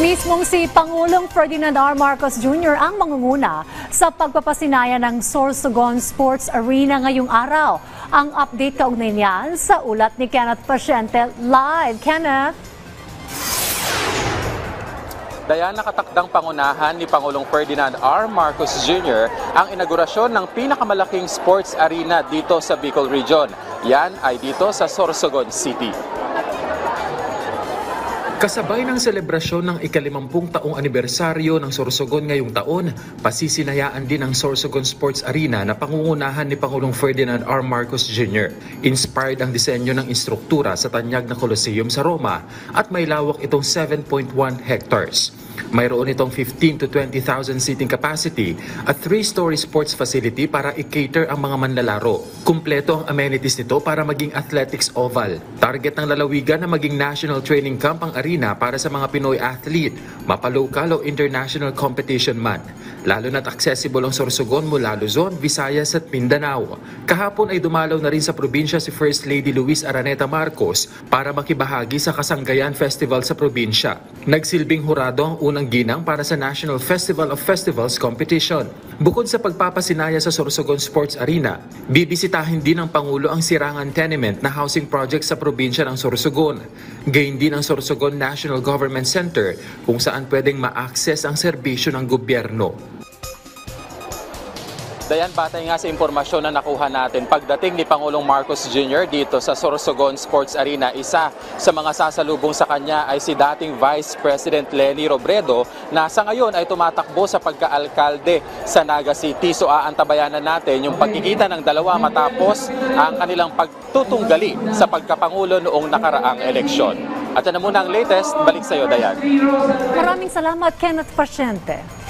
Mismong si Pangulong Ferdinand R. Marcos Jr. ang mangunguna sa pagpapasinaya ng Sorsogon Sports Arena ngayong araw. Ang update kaugnay niyan sa ulat ni Kenneth Paciente live. Kenneth? Dayan, nakatakdang pangunahan ni Pangulong Ferdinand R. Marcos Jr. ang inaugurasyon ng pinakamalaking sports arena dito sa Bicol Region. Yan ay dito sa Sorsogon City. Kasabay ng selebrasyon ng ika-50 taong anibersaryo ng Sorsogon ngayong taon, pasisinayaan din ang Sorsogon Sports Arena na pangungunahan ni Pangulong Ferdinand R. Marcos Jr. Inspired ang disenyo ng instruktura sa tanyag na Coliseum sa Roma at may lawak itong 7.1 hectares. Mayroon itong 15 to 20,000 seating capacity at 3-story sports facility para i-cater ang mga manlalaro. Kumpleto ang amenities nito para maging athletics oval. Target ng lalawigan na maging national training camp ang arena para sa mga Pinoy athlete, mapa-local o international competition man. Lalo na't accessible ang Sorsogon mula Luzon, Visayas at Mindanao. Kahapon ay dumalaw na rin sa probinsya si First Lady Luis Araneta Marcos para makibahagi sa Kasanggayan Festival sa probinsya. Nagsilbing hurado ang unang ginang para sa National Festival of Festivals competition. Bukod sa pagpapasinaya sa Sorsogon Sports Arena, bibisitahin din ng Pangulo ang Sirangan Tenement na housing project sa probinsya ng Sorsogon. Gayun din ang Sorsogon National Government Center kung saan pwedeng ma-access ang serbisyo ng gobyerno. Dayan, batay nga sa impormasyon na nakuha natin, pagdating ni Pangulong Marcos Jr. dito sa Sorsogon Sports Arena, isa sa mga sasalubong sa kanya ay si dating Vice President Leni Robredo na sa ngayon ay tumatakbo sa pagka-alkalde sa Naga City. So aantabayanan natin yung pagkikita ng dalawa matapos ang kanilang pagtutunggali sa pagkapangulo noong nakaraang eleksyon. At yan na muna ang latest. Balik sa iyo, Dayan. Maraming salamat, Kenneth Paciente.